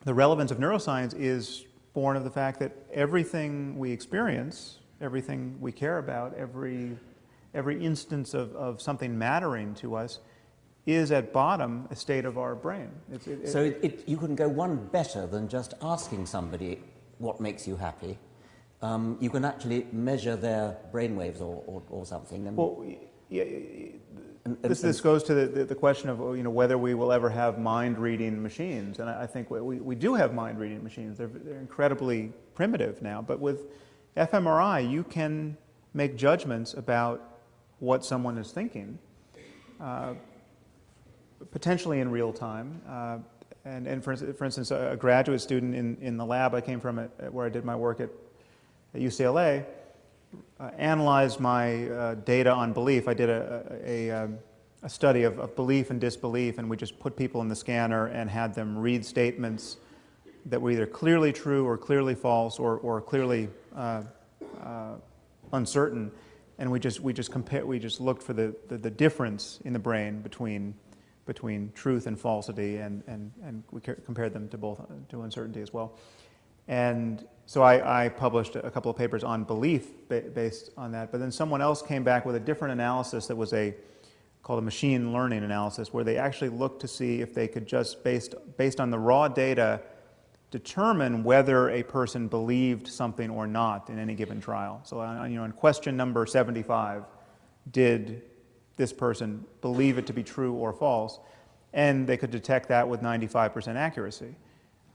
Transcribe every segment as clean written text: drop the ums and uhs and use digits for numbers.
the relevance of neuroscience is born of the fact that everything we experience, everything we care about, every instance of something mattering to us is at bottom a state of our brain. You can go one better than just asking somebody what makes you happy. You can actually measure their brainwaves or something. Well, this goes to the question of whether we will ever have mind-reading machines, and I think we do have mind-reading machines. They're incredibly primitive now, but with fMRI you can make judgments about what someone is thinking, potentially in real time. And for instance, a graduate student in the lab I came from, where I did my work at UCLA, analyzed my data on belief. I did a study of belief and disbelief, and we just put people in the scanner and had them read statements that were either clearly true or clearly false or clearly uncertain, and we just looked for the difference in the brain between truth and falsity, and we compared them to uncertainty as well. And so I published a couple of papers on belief based on that, but then someone else came back with a different analysis that was called a machine learning analysis, where they actually looked to see if they could just, based on the raw data, determine whether a person believed something or not in any given trial. So in question number 75, did this person believe it to be true or false? And they could detect that with 95% accuracy.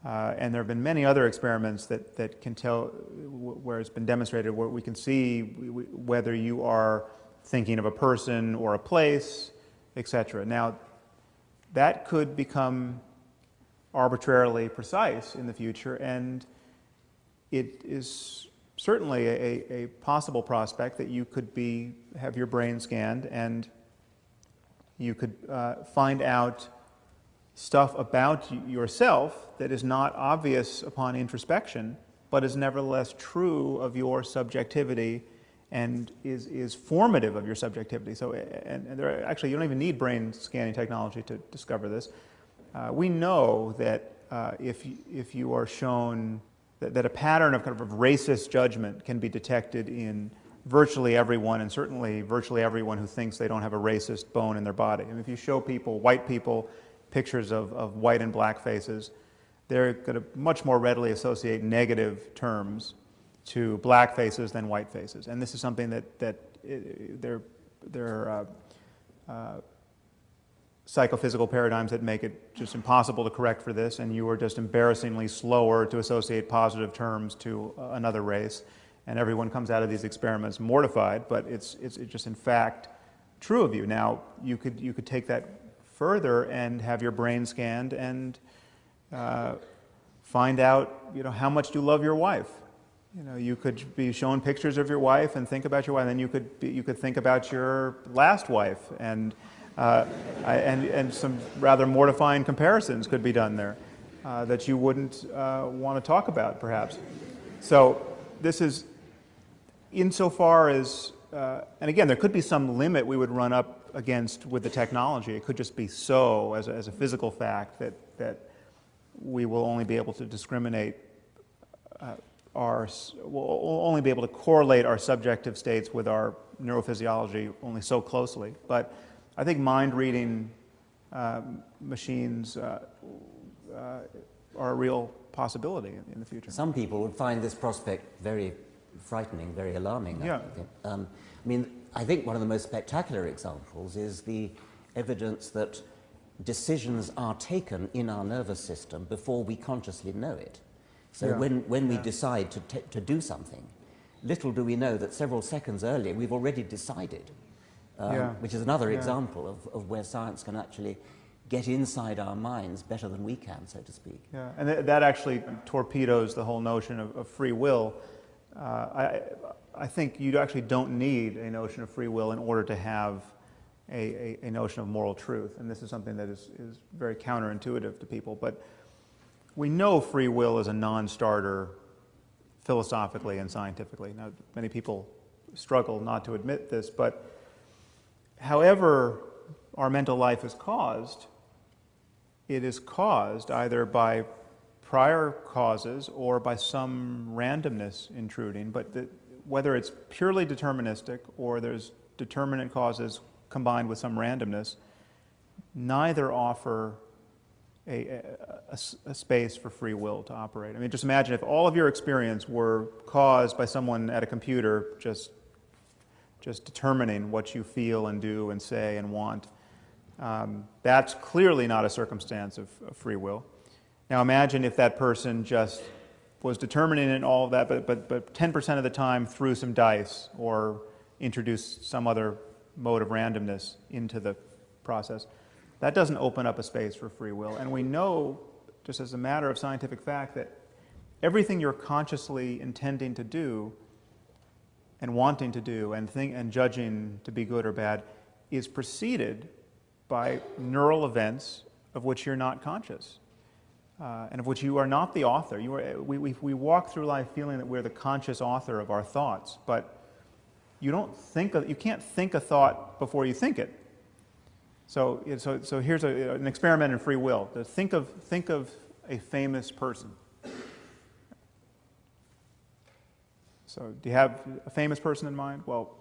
And there have been many other experiments that can tell, where it's been demonstrated, where we can see whether you are thinking of a person or a place, etc. Now, that could become arbitrarily precise in the future, and it is certainly a possible prospect that you could have your brain scanned and you could find out stuff about yourself that is not obvious upon introspection, but is nevertheless true of your subjectivity and is formative of your subjectivity. So, and actually, you don't even need brain scanning technology to discover this. We know that if you are shown that a pattern of kind of racist judgment can be detected in virtually everyone, and certainly virtually everyone who thinks they don't have a racist bone in their body. And if you show white people, pictures of white and black faces, they're going to much more readily associate negative terms to black faces than white faces. And this is something that there are psychophysical paradigms that make it just impossible to correct for this, and you are just embarrassingly slower to associate positive terms to another race. And everyone comes out of these experiments mortified, but it's just in fact true of you. Now, you could take that further and have your brain scanned and find out how much you love your wife. You could be shown pictures of your wife and think about your wife, and then you could think about your last wife, and some rather mortifying comparisons could be done there that you wouldn't want to talk about, perhaps. So this is, insofar as, and again, there could be some limit we would run up against with the technology. It could just be so, as a physical fact, that we will only be able to discriminate we'll only be able to correlate our subjective states with our neurophysiology only so closely. But I think mind-reading machines are a real possibility in the future. Some people would find this prospect very frightening, very alarming. Yeah. I think one of the most spectacular examples is the evidence that decisions are taken in our nervous system before we consciously know it. So when we decide to do something, little do we know that several seconds earlier we've already decided, which is another example of where science can actually get inside our minds better than we can, so to speak. Yeah, and that actually torpedoes the whole notion of free will. I think you actually don't need a notion of free will in order to have a notion of moral truth, and this is something that is very counterintuitive to people. But we know free will is a non-starter philosophically and scientifically. Now, many people struggle not to admit this, but however our mental life is caused, it is caused either by prior causes or by some randomness intruding, but whether it's purely deterministic or there's determinate causes combined with some randomness, neither offer a space for free will to operate. I mean, just imagine if all of your experience were caused by someone at a computer just determining what you feel and do and say and want. That's clearly not a circumstance of free will. Now imagine if that person just was determining in all of that, but 10% of the time threw some dice or introduced some other mode of randomness into the process. That doesn't open up a space for free will. And we know, just as a matter of scientific fact, that everything you're consciously intending to do and wanting to do and judging to be good or bad is preceded by neural events of which you're not conscious and of which you are not the author. We walk through life feeling that we're the conscious author of our thoughts, but you can't think a thought before you think it. So here's an experiment in free will. Think of a famous person. So do you have a famous person in mind? Well,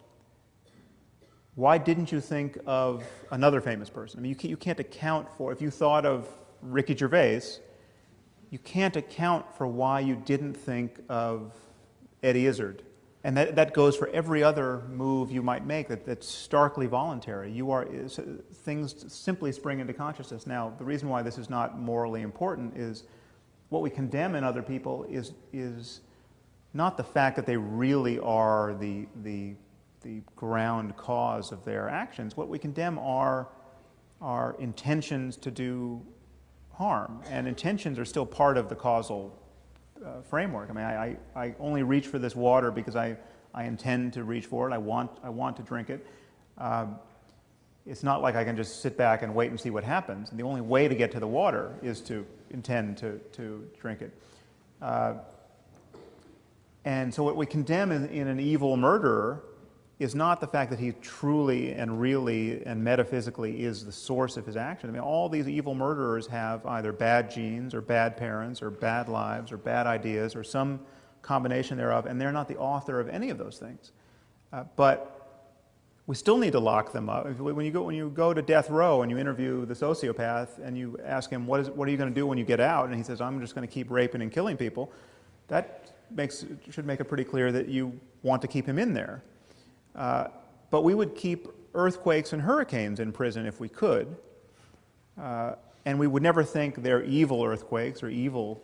why didn't you think of another famous person? I mean, you can't account for, if you thought of Ricky Gervais, you can't account for why you didn't think of Eddie Izzard. And that goes for every other move you might make that's starkly voluntary. Things simply spring into consciousness. Now, the reason why this is not morally important is what we condemn in other people is not the fact that they really are the ground cause of their actions. What we condemn are intentions to do harm, and intentions are still part of the causal framework. I mean, I only reach for this water because I intend to reach for it. I want to drink it. It's not like I can just sit back and wait and see what happens. And the only way to get to the water is to intend to drink it. And so what we condemn in an evil murderer is not the fact that he truly and really and metaphysically is the source of his action. I mean, all these evil murderers have either bad genes or bad parents or bad lives or bad ideas or some combination thereof, and they're not the author of any of those things. But we still need to lock them up. When you go to death row and you interview the sociopath and you ask him, what are you going to do when you get out? And he says, I'm just going to keep raping and killing people. That should make it pretty clear that you want to keep him in there. But we would keep earthquakes and hurricanes in prison if we could, and we would never think they're evil earthquakes or evil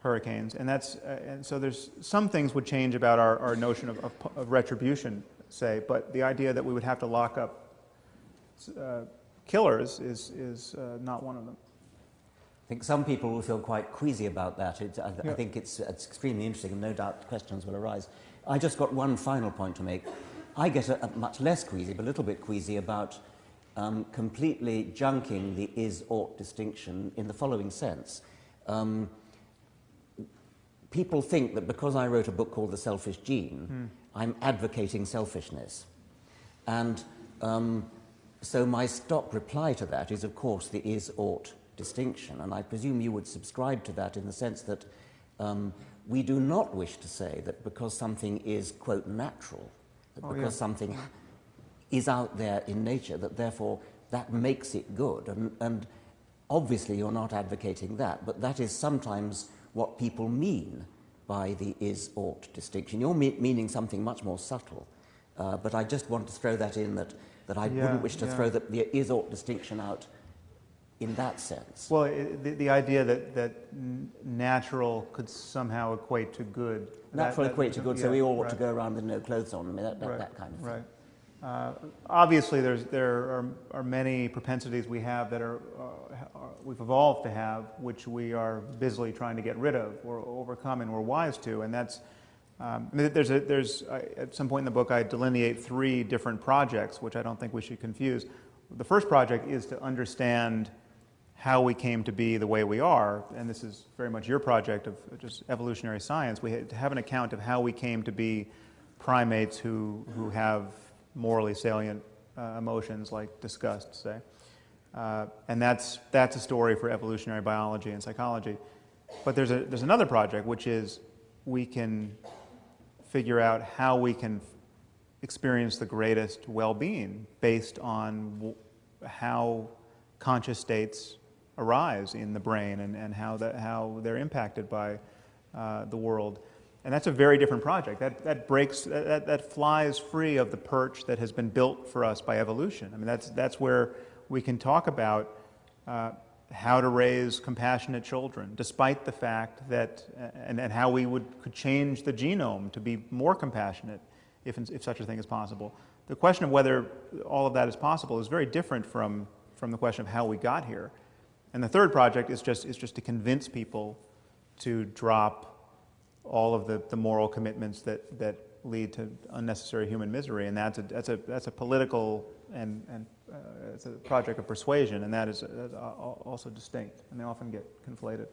hurricanes. And so there's some things would change about our notion of retribution, say, but the idea that we would have to lock up killers is not one of them. I think some people will feel quite queasy about that. I think it's extremely interesting, and no doubt questions will arise. I just got one final point to make. I get much less queasy, but a little bit queasy about completely junking the is-ought distinction in the following sense. People think that because I wrote a book called The Selfish Gene, I'm advocating selfishness. And so my stock reply to that is, of course, the is-ought distinction. And I presume you would subscribe to that in the sense that we do not wish to say that because something is, quote, natural, that because something is out there in nature, that therefore that makes it good. And obviously you're not advocating that, but that is sometimes what people mean by the is-ought distinction. You're meaning something much more subtle, but I just want to throw that in, that I wouldn't wish to throw the is-ought distinction out in that sense. Well, the idea that natural could somehow equate to good. Natural equate to good, so we all ought to go around with no clothes on, I mean, that kind of thing. Right. Obviously, there are many propensities we have that we've evolved to have, which we are busily trying to get rid of or overcome, and we're wise to. And that's at some point in the book I delineate 3 different projects, which I don't think we should confuse. The first project is to understand how we came to be the way we are, and this is very much your project of just evolutionary science. We have an account of how we came to be primates who have morally salient emotions like disgust, say. And that's a story for evolutionary biology and psychology. But there's another project, which is we can figure out how we can experience the greatest well-being based on how conscious states arise in the brain and how they're impacted by the world. And that's a very different project. That flies free of the perch that has been built for us by evolution. I mean, that's where we can talk about how to raise compassionate children, despite the fact that, and how we could change the genome to be more compassionate, if such a thing is possible. The question of whether all of that is possible is very different from the question of how we got here. And the third project is just to convince people to drop all of the moral commitments that lead to unnecessary human misery, and that's a political and it's a project of persuasion, and that is also distinct, and they often get conflated.